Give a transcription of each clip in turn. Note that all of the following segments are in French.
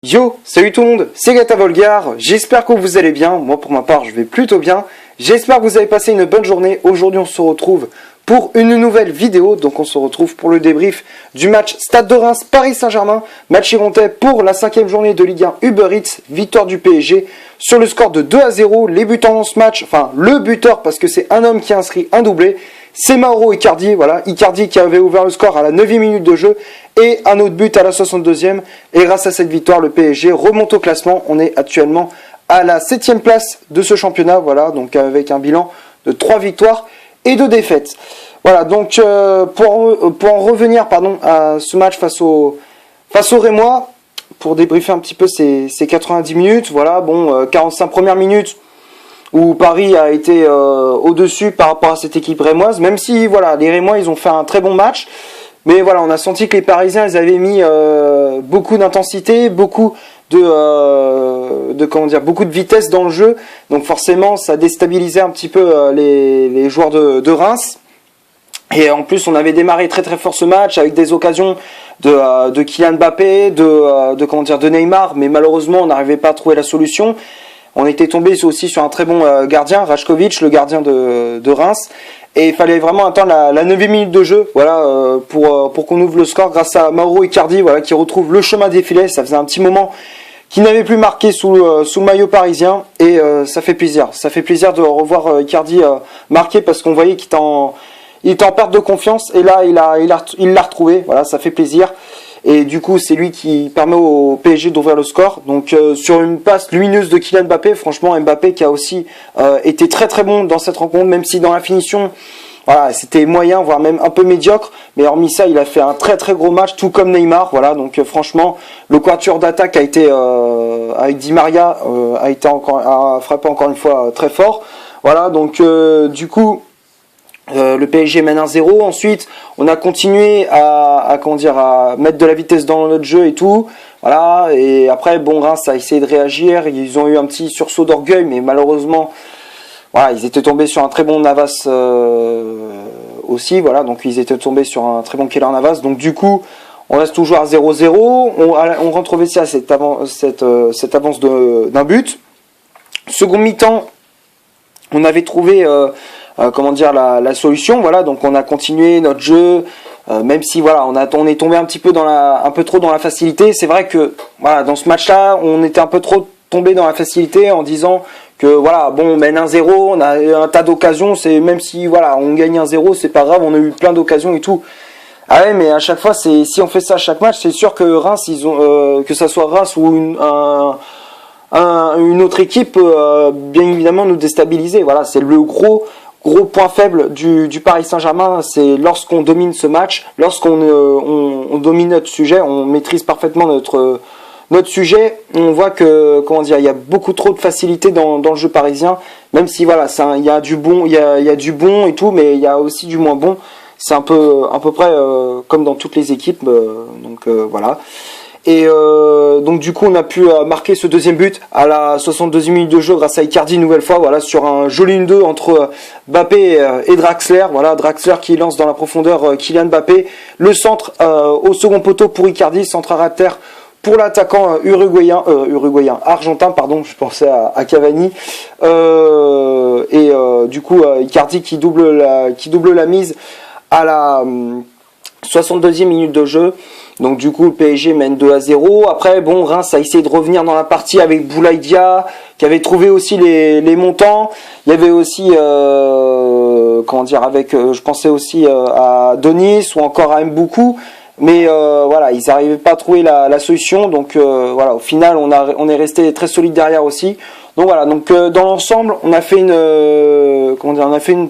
Yo, salut tout le monde, c'est Gata Volgar, j'espère que vous allez bien, moi pour ma part je vais plutôt bien, j'espère que vous avez passé une bonne journée. Aujourd'hui on se retrouve pour une nouvelle vidéo, donc on se retrouve pour le débrief du match Stade de Reims Paris Saint-Germain, match irondais pour la 5e journée de Ligue 1 Uber Eats, victoire du PSG sur le score de 2-0, les buteurs dans ce match, enfin le buteur parce que c'est un homme qui a inscrit un doublé, c'est Mauro Icardi, voilà, Icardi qui avait ouvert le score à la 9e minute de jeu et un autre but à la 62e. Et grâce à cette victoire, le PSG remonte au classement. On est actuellement à la 7e place de ce championnat, voilà, donc avec un bilan de 3 victoires et 2 défaites. Voilà, donc pour en revenir à ce match face au Rémois, pour débriefer un petit peu ces 90 minutes, voilà, 45 premières minutes où Paris a été au-dessus par rapport à cette équipe rémoise, même si voilà, les Rémois ils ont fait un très bon match, mais voilà, on a senti que les Parisiens ils avaient mis beaucoup d'intensité, beaucoup beaucoup de vitesse dans le jeu, donc forcément ça déstabilisait un petit peu les joueurs de Reims. Et en plus on avait démarré très très fort ce match avec des occasions de Kylian Mbappé, de Neymar, mais malheureusement on n'arrivait pas à trouver la solution. On était tombé aussi sur un très bon gardien, Rajkovic, le gardien de Reims. Et il fallait vraiment attendre la 9e minute de jeu, voilà, pour qu'on ouvre le score grâce à Mauro Icardi, voilà, qui retrouve le chemin des filets. Ça faisait un petit moment qu'il n'avait plus marqué sous le maillot parisien. Et ça fait plaisir. Ça fait plaisir de revoir Icardi marquer parce qu'on voyait qu'il était en perte de confiance. Et là, il l'a retrouvé. Voilà, ça fait plaisir. Et du coup, c'est lui qui permet au PSG d'ouvrir le score. Donc, sur une passe lumineuse de Kylian Mbappé, franchement, Mbappé qui a aussi été très très bon dans cette rencontre, même si dans la finition, voilà, c'était moyen, voire même un peu médiocre. Mais hormis ça, il a fait un très très gros match, tout comme Neymar. Voilà, donc franchement, le quatuor d'attaque a été avec Di Maria a frappé encore une fois très fort. Voilà, donc du coup. Le PSG mène 1-0. Ensuite, on a continué à mettre de la vitesse dans notre jeu et tout. Voilà. Et après, Reims a essayé de réagir. Ils ont eu un petit sursaut d'orgueil, mais malheureusement, voilà, ils étaient tombés sur un très bon Navas aussi. Voilà. Donc, ils étaient tombés sur un très bon Keylor Navas. Donc, du coup, on reste toujours à 0-0. On rentre au vestiaire cette avance d'un but. Second mi-temps, on avait trouvé la solution, voilà, donc on a continué notre jeu, même si voilà, on est tombé un petit peu un peu trop dans la facilité. C'est vrai que voilà, dans ce match-là, on était un peu trop tombé dans la facilité en disant que voilà, on mène 1-0, on a un tas d'occasions, c'est même si voilà, on gagne 1-0, c'est pas grave, on a eu plein d'occasions et tout. Ah ouais, mais à chaque fois, si on fait ça à chaque match, c'est sûr que Reims, que ça soit Reims ou une autre équipe, bien évidemment nous déstabiliser. Voilà, c'est le gros point faible du Paris Saint-Germain, c'est lorsqu'on domine ce match, lorsqu'on on domine notre sujet, on maîtrise parfaitement notre sujet, on voit que il y a beaucoup trop de facilité dans le jeu parisien, même si voilà, il y a du bon, il y a du bon et tout, mais il y a aussi du moins bon. C'est à peu près comme dans toutes les équipes, voilà. Et donc du coup on a pu marquer ce deuxième but à la 62e minute de jeu grâce à Icardi une nouvelle fois, voilà, sur un joli 1-2 entre Mbappé et Draxler, voilà, Draxler qui lance dans la profondeur Kylian Mbappé, le centre au second poteau pour Icardi, centre à terre pour l'attaquant argentin, pardon, je pensais à Cavani, du coup Icardi qui double la mise à la 62e minute de jeu. Donc du coup le PSG mène 2-0. Après Reims a essayé de revenir dans la partie avec Boulaïdia qui avait trouvé aussi les montants. Il y avait aussi je pensais aussi à Denis ou encore à Mboukou, mais voilà, ils n'arrivaient pas à trouver la solution. Donc voilà, au final on est resté très solide derrière aussi. Donc voilà, dans l'ensemble, on a fait une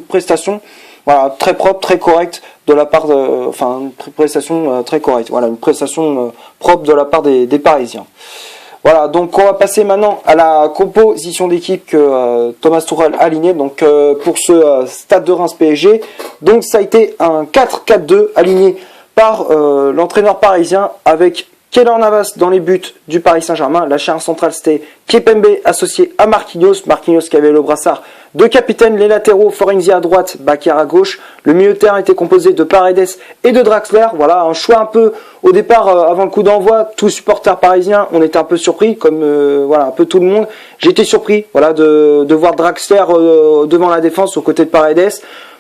prestation voilà, très propre, très correcte de la part une prestation très correcte. Voilà, une prestation propre de la part des Parisiens. Voilà, donc on va passer maintenant à la composition d'équipe que Thomas Tuchel a aligné donc pour ce Stade de Reims PSG. Donc ça a été un 4-4-2 aligné par l'entraîneur parisien avec Keylor Navas dans les buts du Paris Saint-Germain. La charnière centrale, c'était Kimpembe associé à Marquinhos. Marquinhos qui avait le brassard de capitaine. Les latéraux, Florenzi à droite, Bakker à gauche. Le milieu de terrain était composé de Paredes et de Draxler. Voilà, un choix un peu au départ, avant le coup d'envoi. Tous supporters parisiens, on était un peu surpris, comme voilà, un peu tout le monde. J'étais surpris, voilà, de voir Draxler devant la défense aux côtés de Paredes.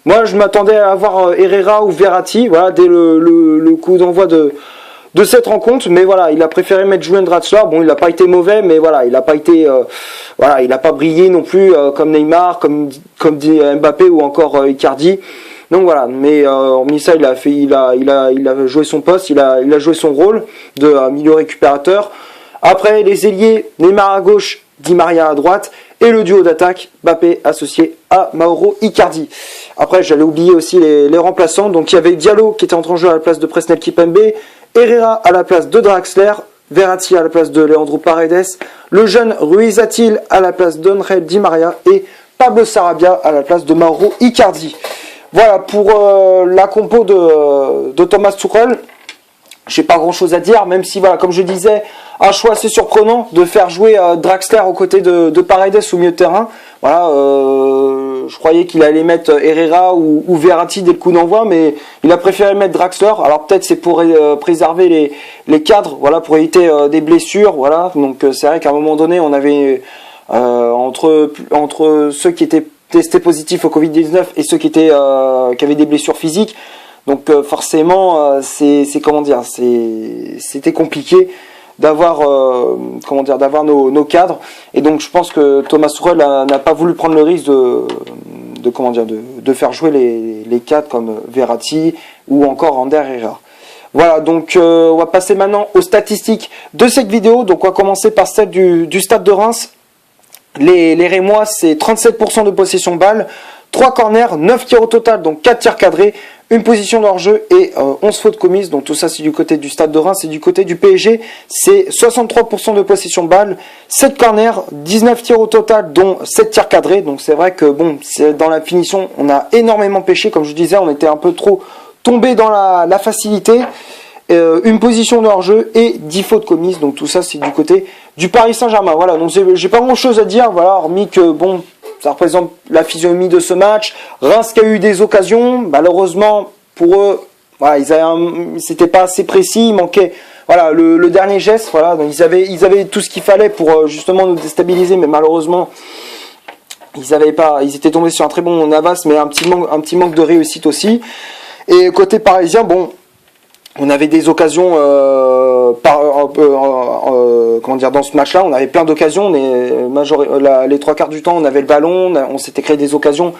Moi, je m'attendais à voir Herrera ou Verratti, voilà, dès le coup d'envoi de cette rencontre, mais voilà, il a préféré mettre Julian Draxler. Bon, il n'a pas été mauvais, mais voilà, il n'a pas été, voilà, il n'a pas brillé non plus comme Neymar, comme dit Mbappé ou encore Icardi. Donc voilà, mais hormis ça, il a joué son poste, il a joué son rôle de milieu récupérateur. Après, les ailiers, Neymar à gauche, Di Maria à droite, et le duo d'attaque, Mbappé associé à Mauro Icardi. Après, j'allais oublier aussi les remplaçants. Donc il y avait Diallo qui était entré en jeu à la place de Presnel Kimpembe, Herrera à la place de Draxler, Verratti à la place de Leandro Paredes, le jeune Ruiz Atil à la place d'Angel Di Maria et Pablo Sarabia à la place de Mauro Icardi. Voilà pour la compo de Thomas Tuchel. J'ai pas grand chose à dire, même si voilà, comme je disais, un choix assez surprenant de faire jouer Draxler aux côtés de Paredes au milieu de terrain. Voilà, je croyais qu'il allait mettre Herrera ou Verratti dès le coup d'envoi, mais il a préféré mettre Draxler. Alors peut-être c'est pour préserver les cadres, voilà, pour éviter des blessures, voilà. Donc c'est vrai qu'à un moment donné, on avait entre ceux qui étaient testés positifs au Covid-19 et ceux qui avaient des blessures physiques. Donc forcément, c'était compliqué d'avoir nos cadres, et donc je pense que Thomas Tuchel n'a pas voulu prendre le risque de faire jouer les cadres comme Verratti ou encore Ander Herrera. Voilà, donc on va passer maintenant aux statistiques de cette vidéo. Donc on va commencer par celle du Stade de Reims. Les Rémois, c'est 37% de possession balle, 3 corners, 9 tirs au total, donc 4 tirs cadrés, une position de hors-jeu et 11 fautes commises. Donc tout ça c'est du côté du Stade de Reims. Et du côté du PSG, c'est 63% de possession de balle, 7 corners, 19 tirs au total, dont 7 tirs cadrés. Donc c'est vrai que bon, dans la finition, on a énormément pêché. Comme je disais, on était un peu trop tombé dans la facilité. Une position de hors-jeu et 10 fautes commises. Donc tout ça c'est du côté du Paris Saint-Germain. Voilà, donc j'ai pas grand chose à dire, voilà, hormis que bon, ça représente la physionomie de ce match. Reims qui a eu des occasions, malheureusement pour eux, voilà, c'était pas assez précis, il manquait voilà le dernier geste, voilà, donc ils avaient tout ce qu'il fallait pour justement nous déstabiliser, mais malheureusement ils étaient tombés sur un très bon Navas, mais un petit manque de réussite aussi. Et côté parisien, bon, on avait des occasions dans ce match-là, on avait plein d'occasions, mais les 3/4 du temps, on avait le ballon, on s'était créé des occasions.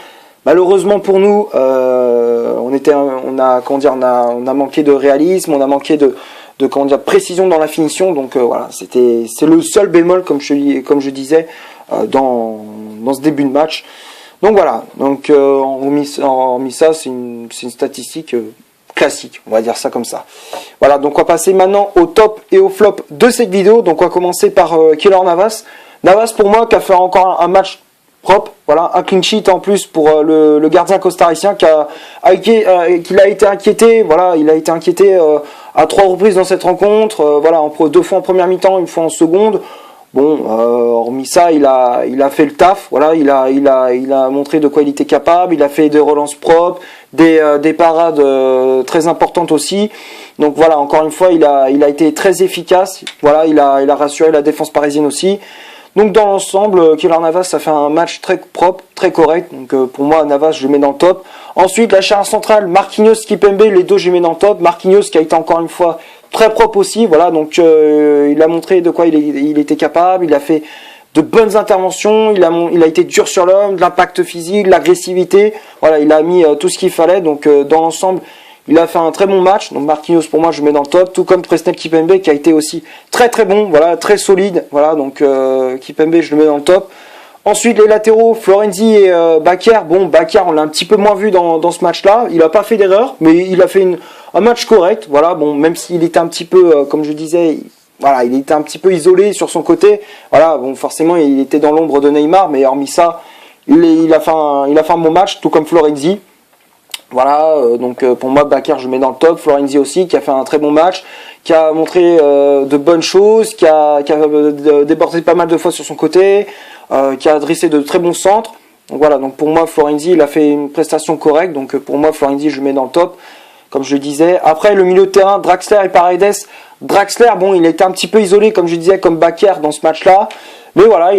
Malheureusement pour nous, on a manqué de réalisme, on a manqué de précision dans la finition. Donc voilà, c'est le seul bémol, comme je disais, dans ce début de match. Donc voilà, donc hormis ça, c'est une statistique classique, on va dire ça comme ça. Voilà, donc on va passer maintenant au top et au flop de cette vidéo. Donc on va commencer par Keylor Navas. Navas pour moi qui a fait encore un match propre, voilà, un clean sheet en plus pour le gardien costaricien qui a été inquiété, voilà, il a été inquiété à 3 reprises dans cette rencontre, voilà, 2 fois en première mi-temps, une fois en seconde. Bon, hormis ça, il a fait le taf, voilà, il a montré de quoi il était capable, il a fait des relances propres, des parades très importantes aussi. Donc voilà, encore une fois, il a été très efficace, voilà, il a rassuré la défense parisienne aussi. Donc dans l'ensemble, Keylor Navas a fait un match très propre, très correct. Donc pour moi, Navas, je le mets dans le top. Ensuite, la charnière centrale, Marquinhos, Kimpembe, les deux, je les mets dans le top. Marquinhos qui a été encore une fois très propre aussi, voilà, donc il a montré de quoi il était capable, il a fait de bonnes interventions, il a été dur sur l'homme, de l'impact physique, de l'agressivité, voilà, il a mis tout ce qu'il fallait. Donc dans l'ensemble, il a fait un très bon match. Donc Marquinhos pour moi je le mets dans le top, tout comme Presnel Kimpembe qui a été aussi très très bon, voilà, très solide, voilà, donc Kimpembe je le mets dans le top. Ensuite les latéraux, Florenzi et Bakker. Bon, Bakker on l'a un petit peu moins vu dans ce match-là, il n'a pas fait d'erreur, mais il a fait un match correct, voilà, bon, même s'il était un petit peu, comme je disais, voilà, il était un petit peu isolé sur son côté, voilà, bon, forcément il était dans l'ombre de Neymar, mais hormis ça, il a fait un bon match, tout comme Florenzi. Voilà, donc pour moi Bakker je le mets dans le top, Florenzi aussi qui a fait un très bon match. qui a montré de bonnes choses, qui a débordé pas mal de fois sur son côté, qui a dressé de très bons centres. Donc voilà, donc pour moi Florenzi il a fait une prestation correcte, donc pour moi Florenzi je le mets dans le top, comme je le disais. Après le milieu de terrain, Draxler et Paredes. Draxler, bon, il était un petit peu isolé, comme je disais, comme Bakker dans ce match-là. Mais voilà,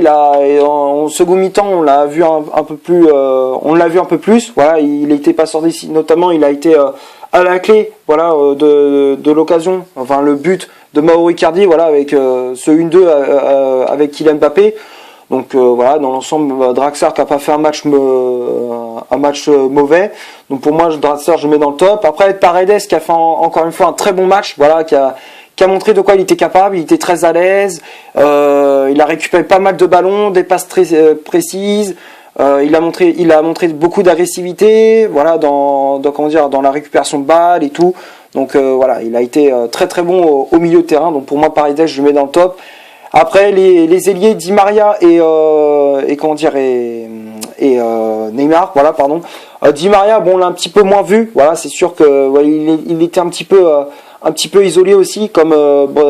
en second mi-temps, on l'a vu un peu plus, Voilà, il n'était pas sorti ici, notamment, il a été à la clé, voilà, de l'occasion. Enfin, le but de Mauro Icardi, voilà, avec ce 1-2 avec Kylian Mbappé. Donc voilà, dans l'ensemble, Draxler qui n'a pas fait un match mauvais. Donc pour moi, Draxler, je le mets dans le top. Après, Paredes qui a fait encore une fois un très bon match, voilà, qui a montré de quoi il était capable. Il était très à l'aise. Il a récupéré pas mal de ballons, des passes très précises. Il a montré beaucoup d'agressivité, voilà, dans la récupération de balles et tout. Donc voilà, il a été très très bon au milieu de terrain. Donc pour moi, Paredes, je le mets dans le top. Après les ailiers Di Maria et Neymar, voilà, pardon. Di Maria, bon, on l'a un petit peu moins vu, voilà, c'est sûr que voilà, il était un petit peu isolé aussi, comme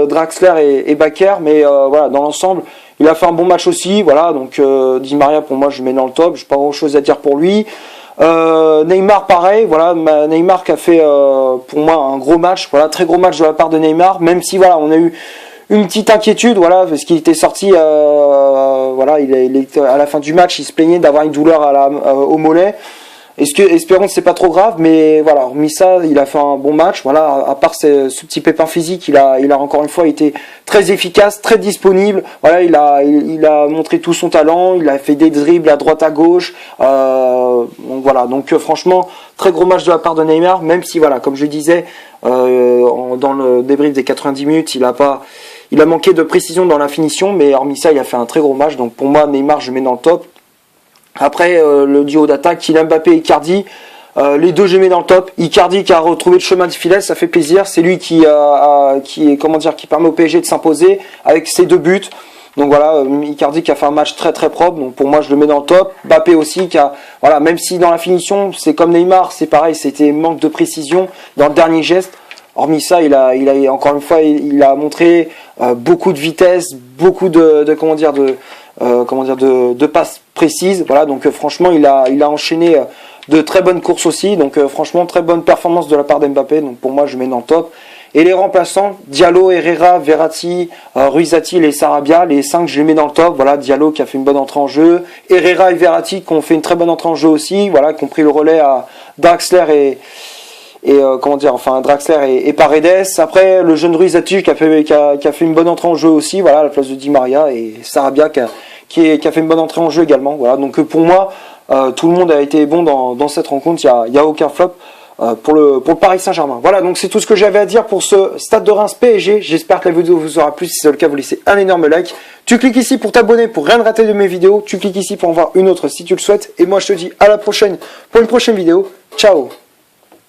Draxler et Bakker, mais voilà, dans l'ensemble, il a fait un bon match aussi, voilà. Donc Di Maria, pour moi, je le mets dans le top, j'ai pas grand chose à dire pour lui. Neymar, pareil, voilà, Neymar qui a fait pour moi un gros match, voilà, très gros match de la part de Neymar, même si voilà, on a eu une petite inquiétude, voilà, parce qu'il était sorti, voilà, il était à la fin du match, il se plaignait d'avoir une douleur au mollet. Espérons que c'est pas trop grave, mais voilà, hormis ça, il a fait un bon match. Voilà, à part ce petit pépin physique, il a encore une fois été très efficace, très disponible. Voilà, il a montré tout son talent, il a fait des dribbles à droite à gauche. Donc voilà, donc franchement, très gros match de la part de Neymar, même si voilà, comme je disais, dans le débrief des 90 minutes, il a manqué de précision dans la finition, mais hormis ça, il a fait un très gros match. Donc pour moi, Neymar, je mets dans le top. Après, le duo d'attaque, Kylian Mbappé et Icardi, les deux, je mets dans le top. Icardi qui a retrouvé le chemin du filet, ça fait plaisir. C'est lui qui permet au PSG de s'imposer avec ses 2 buts. Donc voilà, Icardi qui a fait un match très très propre. Donc pour moi, je le mets dans le top. Mbappé aussi voilà, même si dans la finition, c'est comme Neymar, c'est pareil, c'était manque de précision dans le dernier geste. Hormis ça, il a encore une fois, il a montré beaucoup de vitesse, beaucoup de passes précises. Voilà, donc franchement, il a enchaîné de très bonnes courses aussi. Donc franchement, très bonne performance de la part d'Mbappé. Donc pour moi, je mets dans le top. Et les remplaçants, Diallo, Herrera, Verratti, Ruizati et Sarabia, les 5, je les mets dans le top. Voilà, Diallo qui a fait une bonne entrée en jeu, Herrera et Verratti qui ont fait une très bonne entrée en jeu aussi. Voilà, qui ont pris le relais à Draxler Draxler et Paredes. Après, le jeune Ruizati qui a fait une bonne entrée en jeu aussi, voilà, à la place de Di Maria, et Sarabia qui a fait une bonne entrée en jeu également. Voilà, donc pour moi, tout le monde a été bon dans cette rencontre. Il y a aucun flop pour le Paris Saint-Germain. Voilà, donc c'est tout ce que j'avais à dire pour ce Stade de Reims PSG. J'espère que la vidéo vous aura plu. Si c'est le cas, vous laissez un énorme like. Tu cliques ici pour t'abonner, pour rien rater de mes vidéos. Tu cliques ici pour en voir une autre si tu le souhaites. Et moi, je te dis à la prochaine pour une prochaine vidéo. Ciao.